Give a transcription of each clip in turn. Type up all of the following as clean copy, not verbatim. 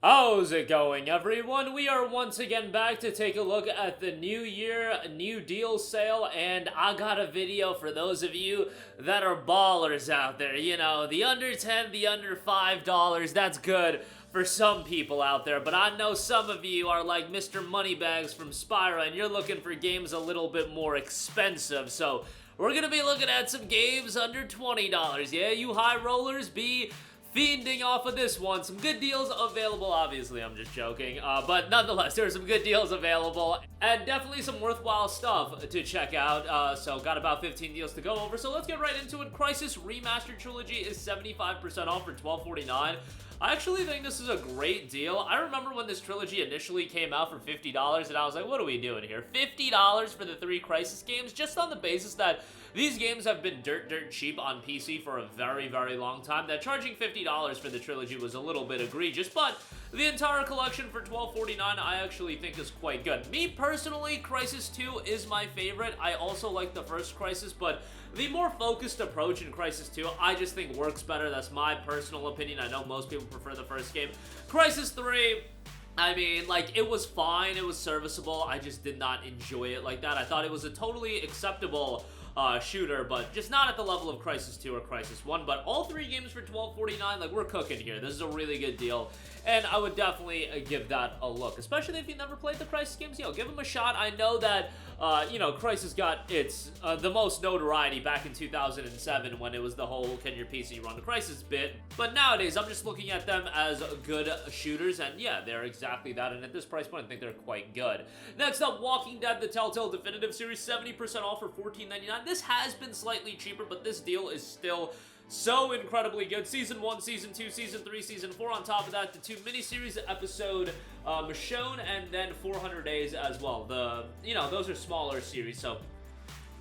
How's it going, everyone? We are once again back to take a look at the New Year New Deal sale, and I got a video for those of you that are ballers out there. You know, the under 10, the under $5, that's good for some people out there, but I know some of you are like Mr. Moneybags from Spyro, and you're looking for games a little bit more expensive, so we're gonna be looking at some games under $20. Yeah, you high rollers, be fiending off of this one. Some good deals available. Obviously, I'm just joking. But nonetheless, there are some good deals available and definitely some worthwhile stuff to check out. So got about 15 deals to go over. So let's get right into it. Crysis Remastered Trilogy is 75% off for $12.49. I actually think this is a great deal. I remember when this trilogy initially came out for $50, and I was like, what are we doing here? $50 for the 3 Crysis games, just on the basis that these games have been dirt cheap on PC for a very long time. That charging $50 for the trilogy was a little bit egregious, but the entire collection for $12.49 I actually think is quite good. Me personally, Crysis 2 is my favorite. I also like the first Crysis, but the more focused approach in Crysis 2 I just think works better. That's my personal opinion. I know most people prefer the first game. Crysis 3, I mean, like, it was fine, it was serviceable, I just did not enjoy it like that. I thought it was a totally acceptable shooter, but just not at the level of Crysis 2 or Crysis 1, but all 3 games for $12.49, like, we're cooking here. This is a really good deal, and I would definitely give that a look, especially if you never played the Crysis games. Yo, give them a shot. I know that, you know, Crysis got its, the most notoriety back in 2007 when it was the whole can your PC run the Crysis bit, but nowadays I'm just looking at them as good shooters, and yeah, they're exactly that, and at this price point I think they're quite good. Next up, Walking Dead, the Telltale Definitive Series, 70% off for $14.99. This has been slightly cheaper, but this deal is still so incredibly good. Season 1, Season 2, Season 3, Season 4. On top of that, the 2 miniseries episode Michonne, and then 400 Days as well. You know, those are smaller series, so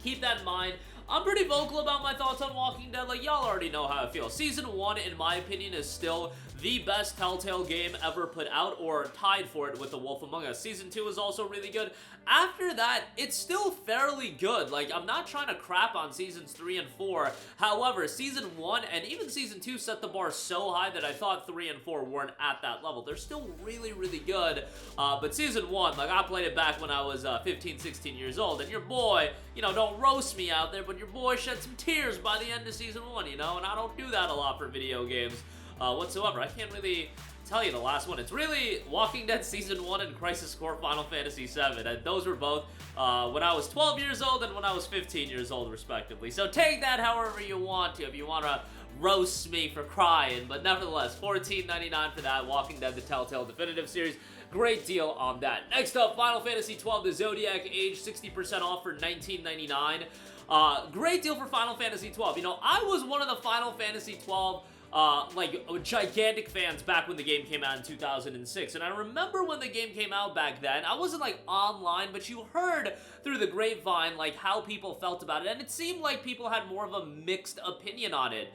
keep that in mind. I'm pretty vocal about my thoughts on Walking Dead. Like, y'all already know how I feel. Season 1, in my opinion, is still the best Telltale game ever put out, or tied for it with The Wolf Among Us. Season 2 is also really good. After that, it's still fairly good. Like, I'm not trying to crap on Seasons 3 and 4. However, Season 1 and even Season 2 set the bar so high that I thought 3 and 4 weren't at that level. They're still really good. But Season 1, like, I played it back when I was 15, 16 years old, and your boy, you know, don't roast me out there, but your boy shed some tears by the end of Season 1, you know, and I don't do that a lot for video games whatsoever. I can't really tell you the last one. It's really Walking Dead Season 1 and Crysis Core Final Fantasy VII, and those were both when I was 12 years old and when I was 15 years old, respectively. So take that however you want to, if you want to roast me for crying, but nevertheless, $14.99 for that, Walking Dead, the Telltale Definitive Series. Great deal on that. Next up, Final Fantasy XII, the Zodiac Age, 60% off for $19.99. Great deal for Final Fantasy XII. You know, I was one of the Final Fantasy XII like, gigantic fans back when the game came out in 2006, and I remember when the game came out back then, I wasn't, like, online, but you heard through the grapevine, like, how people felt about it, and it seemed like people had more of a mixed opinion on it.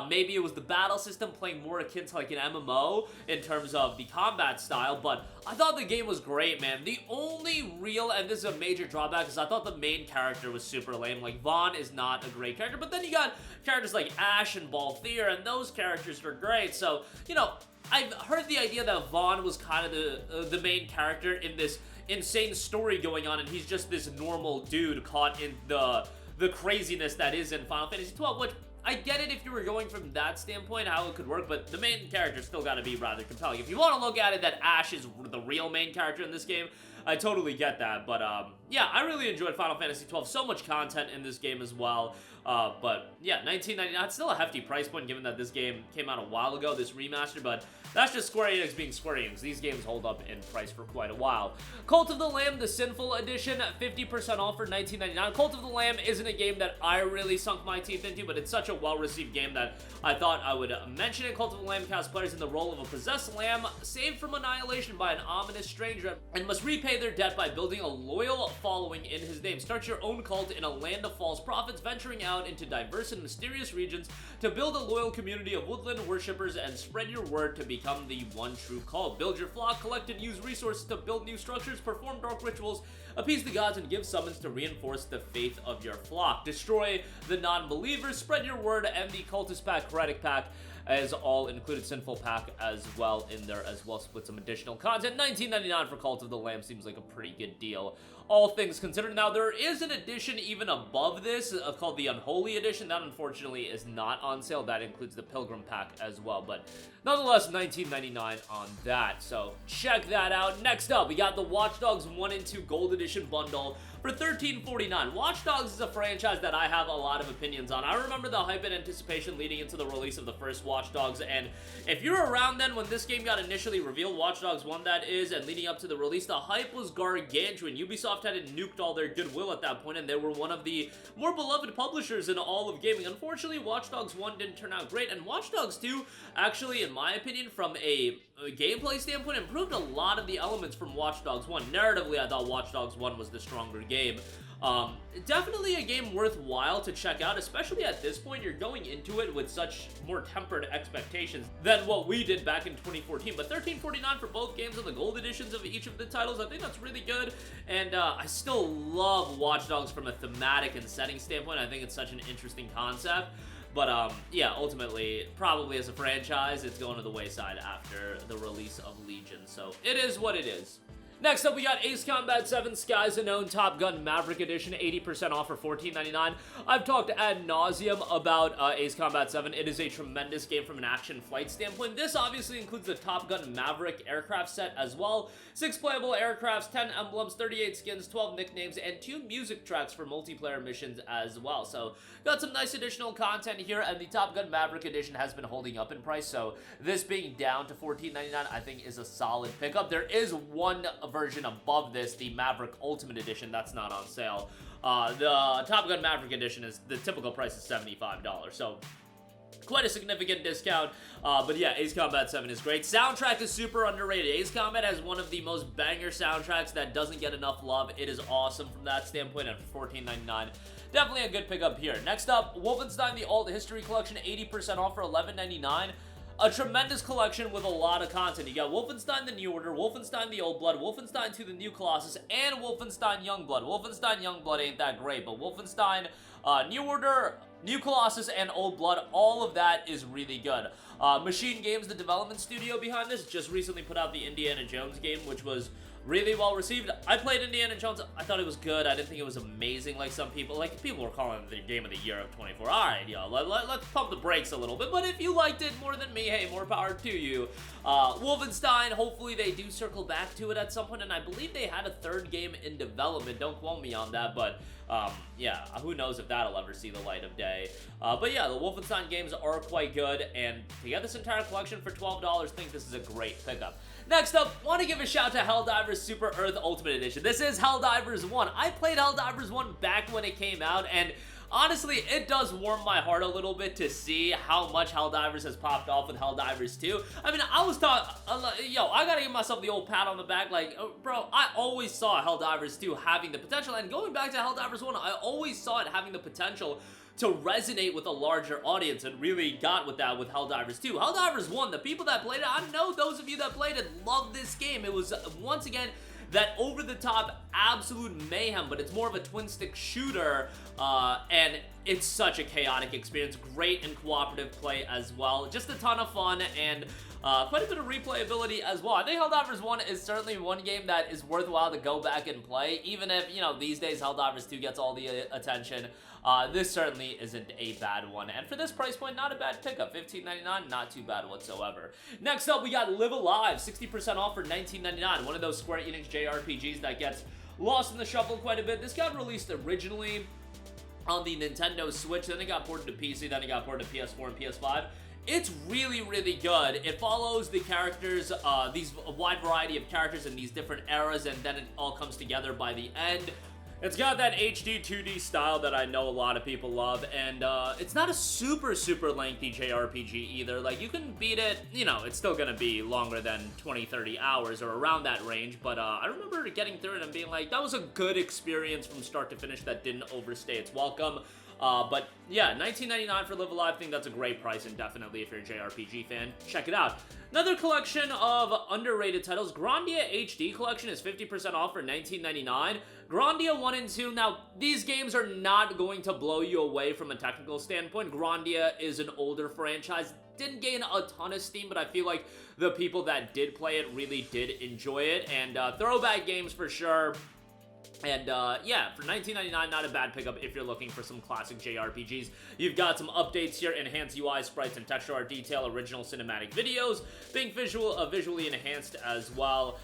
Maybe it was the battle system playing more akin to, like, an MMO in terms of the combat style, but I thought the game was great, man. The only real, and this is a major drawback, is I thought the main character was super lame. Like, Vaughn is not a great character, but then you got characters like Ash and Balthier, and those characters are great. So, you know, I've heard the idea that Vaughn was kind of the main character in this insane story going on, and he's just this normal dude caught in the craziness that is in Final Fantasy XII, which I get it if you were going from that standpoint, how it could work, but the main character's still gotta be rather compelling. If you want to look at it that Ash is the real main character in this game, I totally get that, but yeah, I really enjoyed Final Fantasy XII. So much content in this game as well, but yeah, $19.99, it's still a hefty price point given that this game came out a while ago, this remaster, but that's just Square Enix being Square Enix. These games hold up in price for quite a while. Cult of the Lamb, the Sinful Edition, 50% off for $19.99. Cult of the Lamb isn't a game that I really sunk my teeth into, but it's such a well-received game that I thought I would mention it. Cult of the Lamb casts players in the role of a possessed lamb, saved from annihilation by an ominous stranger, and must repay their debt by building a loyal following in his name. Start your own cult in a land of false prophets, venturing out into diverse and mysterious regions to build a loyal community of woodland worshippers and spread your word to become the one true cult. Build your flock, collect and use resources to build new structures, perform dark rituals, appease the gods, and give summons to reinforce the faith of your flock. Destroy the non-believers, spread your word, and the cultist pack, heretic pack, as all included Sinful pack as well in there as well, with some additional content. $19.99 for Cult of the Lamb seems like a pretty good deal, all things considered. Now, there is an edition even above this called the Unholy Edition. That, unfortunately, is not on sale. That includes the Pilgrim pack as well, but nonetheless, $19.99 on that, so check that out. Next up, we got the Watch Dogs 1 and 2 Gold Edition bundle for $13.49. Watch Dogs is a franchise that I have a lot of opinions on. I remember the hype and anticipation leading into the release of the first Watch Dogs, and if you're around then when this game got initially revealed, Watch Dogs 1 that is, and leading up to the release, the hype was gargantuan. Ubisoft had nuked all their goodwill at that point, and they were one of the more beloved publishers in all of gaming. Unfortunately, Watch Dogs 1 didn't turn out great, and Watch Dogs 2, actually, in my opinion, from a gameplay standpoint, improved a lot of the elements from Watch Dogs 1. Narratively, I thought Watch Dogs 1 was the stronger game. Definitely a game worthwhile to check out, especially at this point. You're going into it with such more tempered expectations than what we did back in 2014, but $13.49 for both games on the gold editions of each of the titles, I think that's really good, and I still love Watch Dogs from a thematic and setting standpoint. I think it's such an interesting concept. But, yeah, ultimately, probably as a franchise, it's going to the wayside after the release of Legion, so it is what it is. Next up, we got Ace Combat 7 Skies Unknown Top Gun Maverick Edition, 80% off for $14.99. I've talked ad nauseum about Ace Combat 7. It is a tremendous game from an action flight standpoint. This obviously includes the Top Gun Maverick aircraft set as well. 6 playable aircrafts, 10 emblems, 38 skins, 12 nicknames, and 2 music tracks for multiplayer missions as well. So, got some nice additional content here, and the Top Gun Maverick Edition has been holding up in price, so this being down to $14.99 I think is a solid pickup. There is one version above this, the Maverick Ultimate Edition, that's not on sale. The Top Gun Maverick Edition is, the typical price is $75, so quite a significant discount, but yeah, Ace Combat 7 is great. Soundtrack is super underrated. Ace Combat has one of the most banger soundtracks that doesn't get enough love. It is awesome from that standpoint, and for $14.99, definitely a good pickup here. Next up, Wolfenstein The Alt History Collection, 80% off for $11.99. A tremendous collection with a lot of content. You got Wolfenstein The New Order, Wolfenstein The Old Blood, Wolfenstein 2 The New Colossus, and Wolfenstein Youngblood. Wolfenstein Youngblood ain't that great, but Wolfenstein New Order, New Colossus, and Old Blood, all of that is really good. Machine Games, the development studio behind this, just recently put out the Indiana Jones game, which was really well received. I played Indiana Jones. I thought it was good. I didn't think it was amazing like some people. Like, people were calling it the game of the year of 24. Alright, yo, let's pump the brakes a little bit. But if you liked it more than me, hey, more power to you. Wolfenstein, hopefully they do circle back to it at some point. And I believe they had a third game in development. Don't quote me on that, but yeah, who knows if that'll ever see the light of day. But yeah, the Wolfenstein games are quite good, and to get this entire collection for $12, I think this is a great pickup. Next up, want to give a shout to Helldivers Super Earth Ultimate Edition. This is Helldivers 1. I played Helldivers 1 back when it came out, and honestly, it does warm my heart a little bit to see how much Helldivers has popped off with Helldivers 2. I mean, I was talking, yo, I gotta give myself the old pat on the back, like, bro, I always saw Helldivers 2 having the potential, and going back to Helldivers 1, I always saw it having the potential to resonate with a larger audience, and really got with that with Helldivers 2. Helldivers 1, the people that played it, I know those of you that played it love this game. It was, once again, that over-the-top absolute mayhem, but it's more of a twin-stick shooter, and it's such a chaotic experience. Great and cooperative play as well. Just a ton of fun, and quite a bit of replayability as well. I think Helldivers 1 is certainly one game that is worthwhile to go back and play, even if, you know, these days Helldivers 2 gets all the attention. This certainly isn't a bad one, and for this price point, not a bad pickup. $15.99, not too bad whatsoever. Next up, we got Live Alive, 60% off for $19.99. One of those Square Enix JRPGs that gets lost in the shuffle quite a bit. This got released originally on the Nintendo Switch, then it got ported to PC, then it got ported to PS4 and PS5. It's really, really good. It follows the characters, these wide variety of characters in these different eras, and then it all comes together by the end. It's got that HD 2D style that I know a lot of people love, and it's not a super lengthy JRPG either. Like, you can beat it, you know, it's still gonna be longer than 20-30 hours or around that range, but I remember getting through it and being like, that was a good experience from start to finish that didn't overstay its welcome. But yeah, $19.99 for Live Alive. I think that's a great price, and definitely if you're a JRPG fan, check it out. Another collection of underrated titles, Grandia HD Collection is 50% off for $19.99. Grandia 1 and 2, now, these games are not going to blow you away from a technical standpoint. Grandia is an older franchise. didn't gain a ton of steam, but I feel like the people that did play it really did enjoy it, and throwback games for sure. And yeah, for $19.99, not a bad pickup if you're looking for some classic JRPGs. You've got some updates here: enhanced UI, sprites, and texture art detail, original cinematic videos, being visually enhanced as well,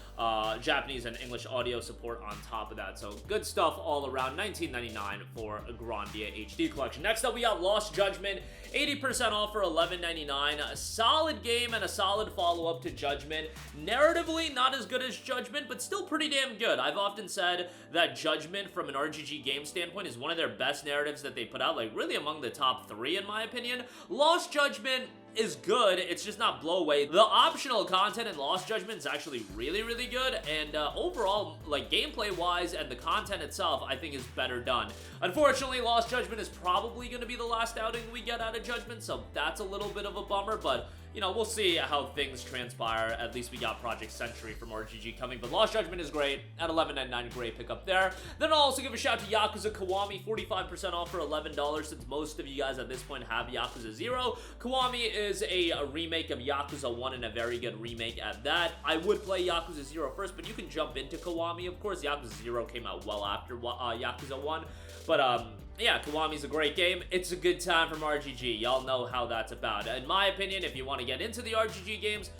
Japanese and English audio support on top of that. So good stuff all around. $19.99 for a GRANDIA HD Collection. Next up, we got Lost Judgment, 80% off for $11.99. A solid game and a solid follow-up to Judgment. Narratively, not as good as Judgment, but still pretty damn good. I've often said that Judgment, from an RGG game standpoint, is one of their best narratives that they put out, like really among the top 3 in my opinion. Lost Judgment is good, it's just not blow away. The optional content in Lost Judgment is actually really, really good, and overall, like, gameplay-wise and the content itself, I think is better done. Unfortunately, Lost Judgment is probably going to be the last outing we get out of Judgment, so that's a little bit of a bummer, but you know, we'll see how things transpire. At least we got Project Century from RGG coming, but Lost Judgment is great at $11.99. Great pickup there. Then I'll also give a shout to Yakuza Kiwami, 45% off for $11, since most of you guys at this point have Yakuza 0. Kiwami is a remake of Yakuza 1, and a very good remake at that. I would play Yakuza 0 first, but you can jump into Kiwami, of course. Yakuza 0 came out well after Yakuza 1, but yeah, Kiwami's a great game. It's a good time from RGG. Y'all know how that's about. In my opinion, if you want to get into the RGG games,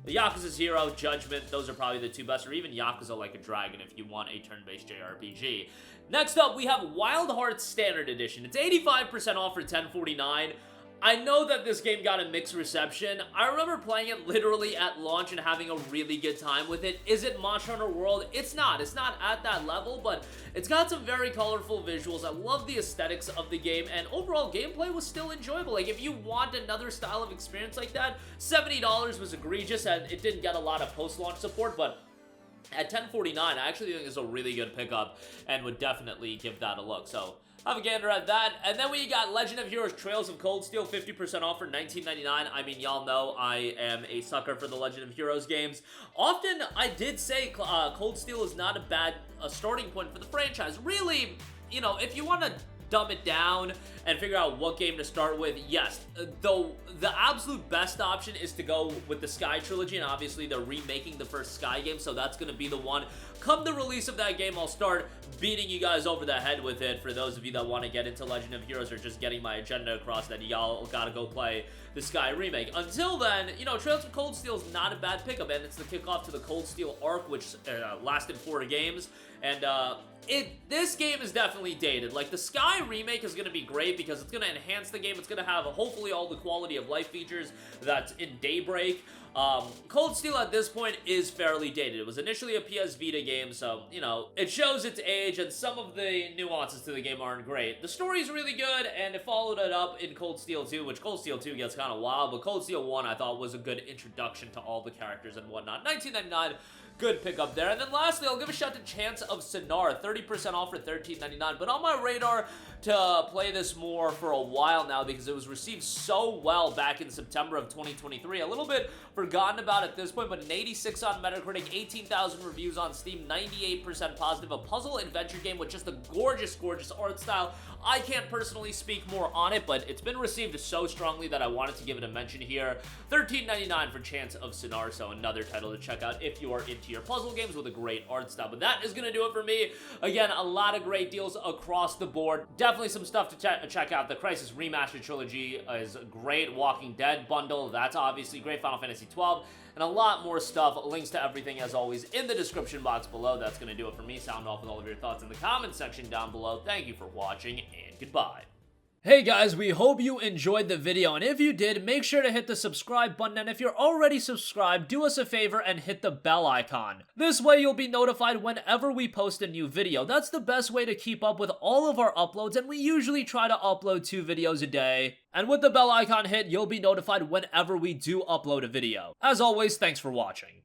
Yakuza 0, Judgment, those are probably the 2 best, or even Yakuza Like a Dragon if you want a turn-based JRPG. Next up, we have Wild Hearts Standard Edition. It's 85% off for $10.49. I know that this game got a mixed reception. I remember playing it literally at launch and having a really good time with it. Is it Monster Hunter World? It's not. It's not at that level, but it's got some very colorful visuals. I love the aesthetics of the game, and overall gameplay was still enjoyable. Like, if you want another style of experience like that, $70 was egregious, and it didn't get a lot of post-launch support, but at $10.49, I actually think it's a really good pickup and would definitely give that a look. So have a gander at that. And then we got Legend of Heroes Trails of Cold Steel, 50% off for $19.99. I mean, y'all know I am a sucker for the Legend of Heroes games. Often, I did say Cold Steel is not a bad starting point for the franchise. Really, you know, if you want to dumb it down and figure out what game to start with, yes, though the absolute best option is to go with the Sky Trilogy, and obviously they're remaking the first Sky game, so that's going to be the one. Come the release of that game, I'll start beating you guys over the head with it. For those of you that want to get into Legend of Heroes, or just getting my agenda across that y'all gotta go play the Sky remake. Until then, you know, Trails of Cold Steel is not a bad pickup, and it's the kickoff to the Cold Steel arc, which lasted 4 games, and this game is definitely dated. Like, the Sky remake is going to be great because it's going to enhance the game. It's going to have, hopefully, all the quality of life features that's in Daybreak. Cold Steel at this point is fairly dated. It was initially a PS Vita game, so, you know, it shows its age, and some of the nuances to the game aren't great. The story's really good, and it followed it up in Cold Steel 2, which Cold Steel 2 gets kind of wild, but Cold Steel 1 I thought was a good introduction to all the characters and whatnot. $19.99. Good pickup there. And then lastly, I'll give a shout to Chants of Sennaar, 30% off for $13.99. But on my radar to play this more for a while now, because it was received so well back in September of 2023. A little bit forgotten about at this point, but an 86 on Metacritic, 18,000 reviews on Steam, 98% positive. A puzzle adventure game with just a gorgeous, gorgeous art style. I can't personally speak more on it, but it's been received so strongly that I wanted to give it a mention here. $13.99 for Chants of Sennaar, so another title to check out if you are into your puzzle games with a great art style. But that is going to do it for me. Again, a lot of great deals across the board. Definitely some stuff to check out. The Crysis Remastered Trilogy is great. Walking Dead bundle, that's obviously great. Final Fantasy 12, and a lot more stuff. Links to everything, as always, in the description box below. That's going to do it for me. Sound off with all of your thoughts in the comment section down below. Thank you for watching, and goodbye. Hey guys, we hope you enjoyed the video, and if you did, make sure to hit the subscribe button, and if you're already subscribed, do us a favor and hit the bell icon. This way you'll be notified whenever we post a new video. That's the best way to keep up with all of our uploads, and we usually try to upload 2 videos a day. And with the bell icon hit, you'll be notified whenever we do upload a video. As always, thanks for watching.